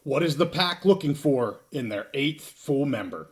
What is the PAC looking for in their 8th full member?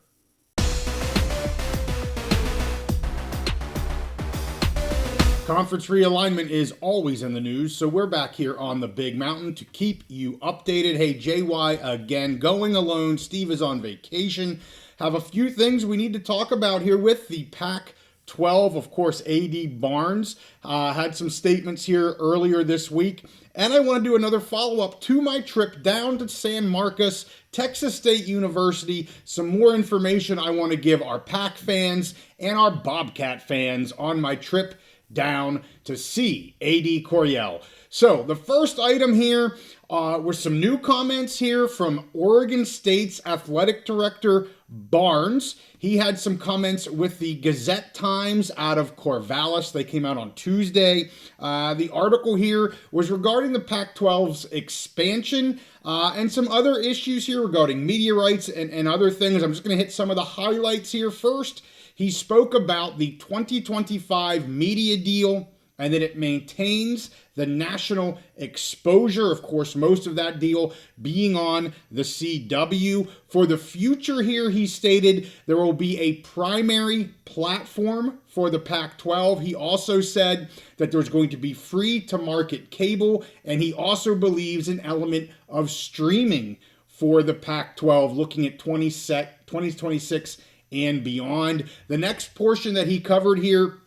Conference realignment is always in the news, so we're back here on the Big Mountain to keep you updated. Hey, JY again, going alone. Steve is on vacation. Have a few things we need to talk about here with the PAC 12. Of course, A.D. Barnes had some statements here earlier this week. And I want to do another follow-up to my trip down to San Marcos, Texas State University. Some more information I want to give our PAC fans and our Bobcat fans on my trip down to see A.D. Coryell. So the first item here were some new comments here from Oregon State's athletic director, Barnes. He had some comments with the Gazette-Times out of Corvallis. They came out on Tuesday. The article here was regarding the Pac-12's expansion and some other issues here regarding media rights and other things. I'm just going to hit some of the highlights here first. He spoke about the 2025 media deal and that it maintains the national exposure. Of course, most of that deal being on the CW. For the future here, he stated there will be a primary platform for the Pac-12. He also said that there's going to be free to market cable, and he also believes an element of streaming for the Pac-12, looking at 2026 and beyond. The next portion that he covered here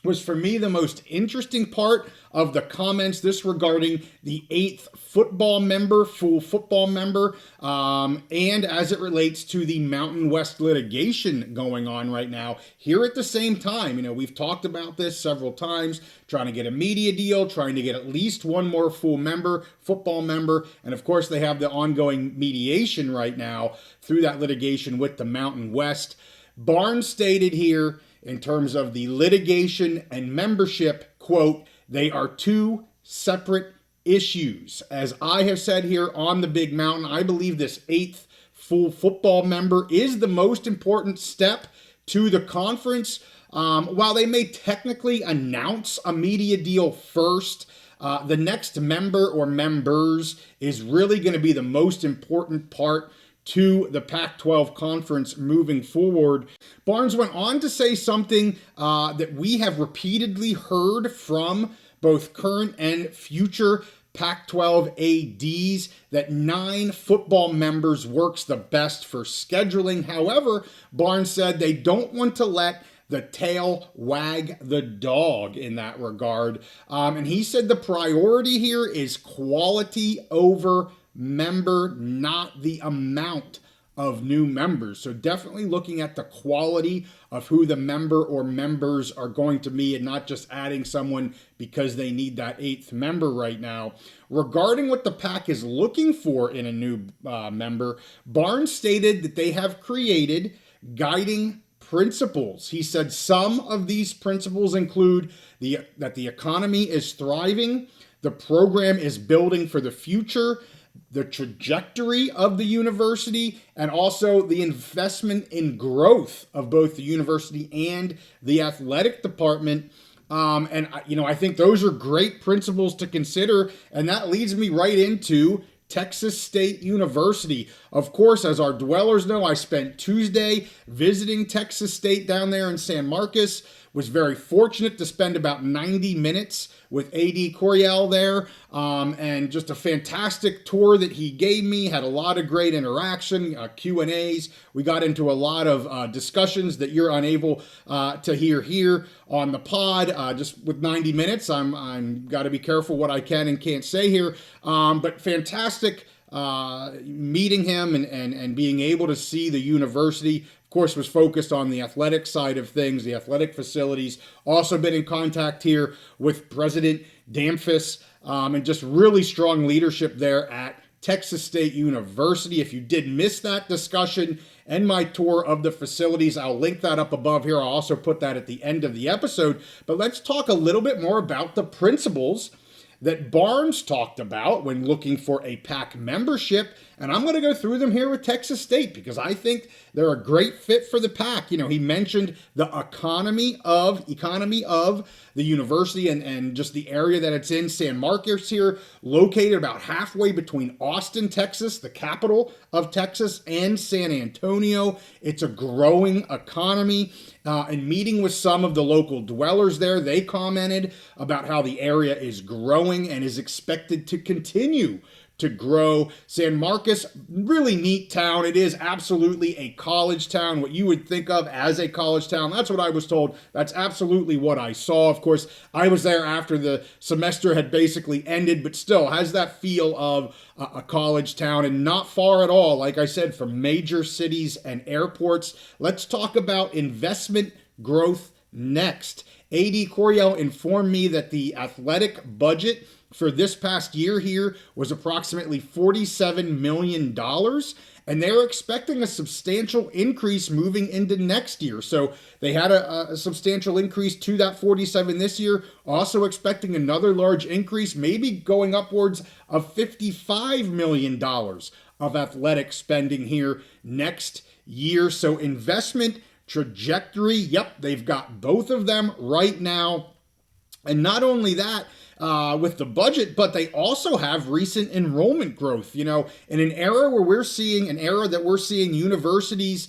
was, for me, the most interesting part of the comments, this regarding the 8th full football member, and as it relates to the Mountain West litigation going on right now. Here at the same time, we've talked about this several times, trying to get a media deal, trying to get at least one more football member, and of course they have the ongoing mediation right now through that litigation with the Mountain West. Barnes stated here, in terms of the litigation and membership, quote, they are two separate issues. As I have said here on the Big Mountain, I believe this 8th full football member is the most important step to the conference. While they may technically announce a media deal first, the next member or members is really going to be the most important part to the Pac-12 conference moving forward. Barnes went on to say something that we have repeatedly heard from both current and future Pac-12 ADs, that 9 football members works the best for scheduling. However, Barnes said they don't want to let the tail wag the dog in that regard. And he said the priority here is quality over member, not the amount of new members. So definitely looking at the quality of who the member or members are going to be, and not just adding someone because they need that 8th member right now. Regarding what the PAC is looking for in a new member, Barnes stated that they have created guiding principles. He said some of these principles include that the economy is thriving, the program is building for the future, the trajectory of the university, and also the investment in growth of both the university and the athletic department. I think those are great principles to consider, and that leads me right into Texas State University. Of course, as our dwellers know, I spent Tuesday visiting Texas State down there in San Marcos. Was very fortunate to spend about 90 minutes with A.D. Coryell there, and just a fantastic tour that he gave me. Had a lot of great interaction, Q&As. We got into a lot of discussions that you're unable to hear here on the pod. Just with 90 minutes, I'm got to be careful what I can and can't say here, but fantastic meeting him and being able to see the university. Of course, was focused on the athletic side of things, the athletic facilities. Also been in contact here with President Damphus, and just really strong leadership there at Texas State University. If you did miss that discussion and my tour of the facilities, I'll link that up above here. I'll also put that at the end of the episode. But let's talk a little bit more about the principles that Barnes talked about when looking for a PAC membership. And I'm going to go through them here with Texas State because I think they're a great fit for the PAC. You know, he mentioned the economy of the university and just the area that it's in. San Marcos here, located about halfway between Austin, Texas, the capital of Texas, and San Antonio. It's a growing economy. And meeting with some of the local dwellers there, they commented about how the area is growing and is expected to continue to grow. San Marcos, really neat town. It is absolutely a college town, what you would think of as a college town. That's what I was told. That's absolutely what I saw. Of course, I was there after the semester had basically ended, but still has that feel of a college town and not far at all, like I said, from major cities and airports. Let's talk about investment growth next. A.D. Coryell informed me that the athletic budget for this past year here was approximately $47 million, and they're expecting a substantial increase moving into next year. So they had a substantial increase to that 47 this year, also expecting another large increase, maybe going upwards of $55 million of athletic spending here next year. So investment trajectory, yep, they've got both of them right now. And not only that, with the budget, but they also have recent enrollment growth. You know, in an era that we're seeing universities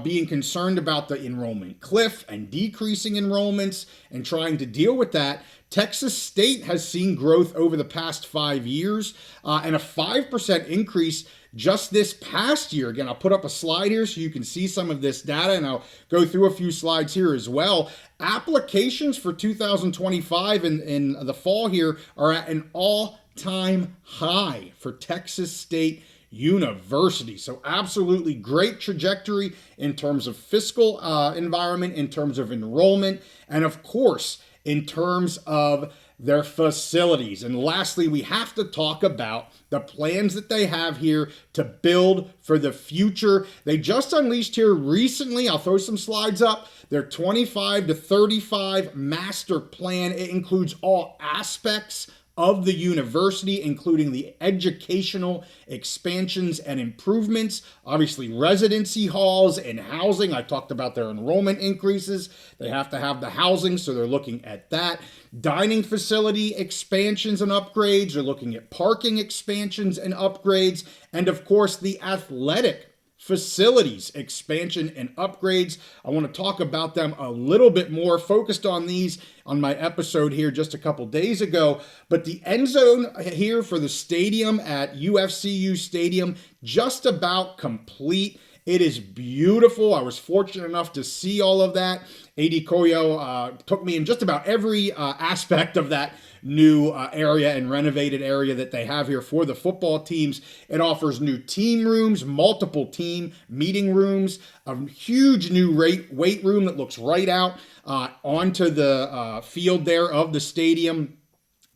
being concerned about the enrollment cliff and decreasing enrollments and trying to deal with that, Texas State has seen growth over the past 5 years and a 5% increase just this past year. Again, I'll put up a slide here so you can see some of this data, and I'll go through a few slides here as well. Applications for 2025 in the fall here are at an all-time high for Texas State University. So absolutely great trajectory in terms of fiscal environment, in terms of enrollment, and of course, in terms of their facilities. And lastly, we have to talk about the plans that they have here to build for the future. They just unleashed here recently, I'll throw some slides up, their 25 to 35 master plan. It includes all aspects of the university, including the educational expansions and improvements, obviously residency halls and housing. I talked about their enrollment increases. They have to have the housing, so they're looking at that. Dining facility expansions and upgrades. They're looking at parking expansions and upgrades. And of course, the athletic facilities expansion and upgrades. I want to talk about them a little bit more, focused on these on my episode here just a couple days ago. But the end zone here for the stadium at UFCU Stadium, just about complete. It is beautiful. I was fortunate enough to see all of that. A.D. Koyo took me in just about every aspect of that new area and renovated area that they have here for the football teams. It offers new team rooms, multiple team meeting rooms, a huge new weight room that looks right out onto the field there of the stadium.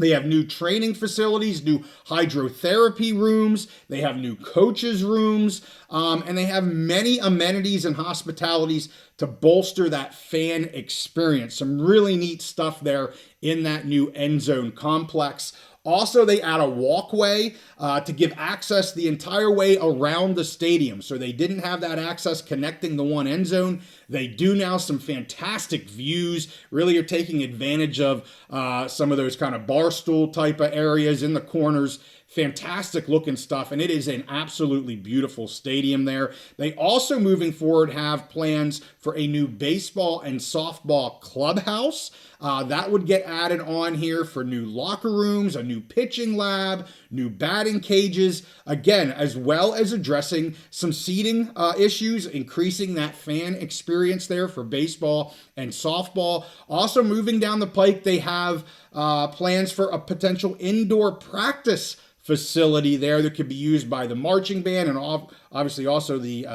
They have new training facilities, new hydrotherapy rooms. They have new coaches' rooms, and they have many amenities and hospitalities to bolster that fan experience. Some really neat stuff there in that new end zone complex. Also, they add a walkway to give access the entire way around the stadium. So they didn't have that access connecting the one end zone. They do now. Some fantastic views. Really are taking advantage of some of those kind of bar stool type of areas in the corners. Fantastic looking stuff, and it is an absolutely beautiful stadium there. They also, moving forward, have plans for a new baseball and softball clubhouse. That would get added on here for new locker rooms, a new pitching lab, new batting cages, again, as well as addressing some seating issues, increasing that fan experience there for baseball and softball. Also, moving down the pike, they have plans for a potential indoor practice facility there that could be used by the marching band and obviously also the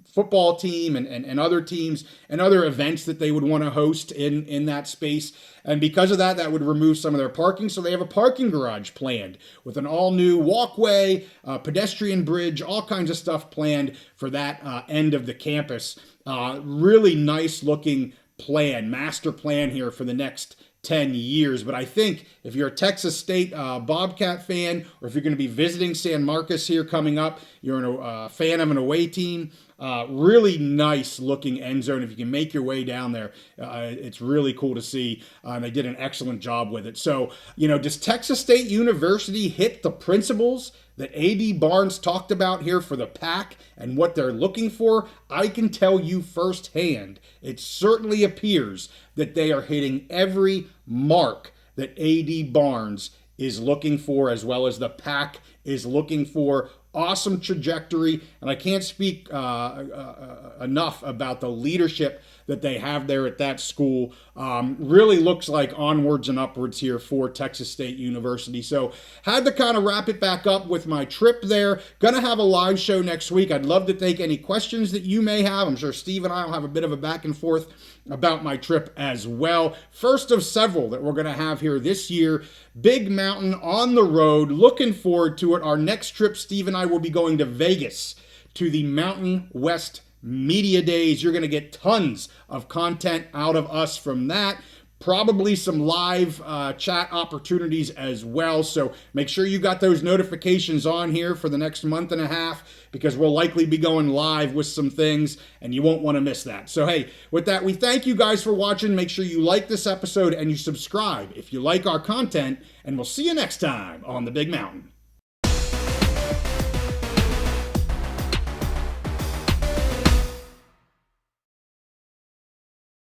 football team and other teams and other events that they would want to host in that space. And because of that, that would remove some of their parking. So they have a parking garage planned with an all-new walkway, pedestrian bridge, all kinds of stuff planned for that end of the campus. Really nice looking plan, master plan here for the next 10 years. But I think if you're a Texas State Bobcat fan, or if you're going to be visiting San Marcos here coming up, you're a fan of an away team, really nice looking end zone. If you can make your way down there, it's really cool to see. They did an excellent job with it. So, does Texas State University hit the principles that A.D. Barnes talked about here for the PAC and what they're looking for? I can tell you firsthand, it certainly appears that they are hitting every mark that A.D. Barnes is looking for, as well as the PAC is looking for. Awesome trajectory, and I can't speak enough about the leadership that they have there at that school. Really looks like onwards and upwards here for Texas State University. So had to kind of wrap it back up with my trip there. Gonna have a live show next week. I'd love to take any questions that you may have. I'm sure Steve and I will have a bit of a back and forth about my trip as well. First of several that we're going to have here this year. Big Mountain on the road. Looking forward to it. Our next trip, Steve and I will be going to Vegas to the Mountain West Media Days. You're going to get tons of content out of us from that. Probably some live chat opportunities as well. So make sure you got those notifications on here for the next month and a half, because we'll likely be going live with some things and you won't want to miss that. So hey, with that, we thank you guys for watching. Make sure you like this episode and you subscribe if you like our content, and we'll see you next time on the Big Mountain.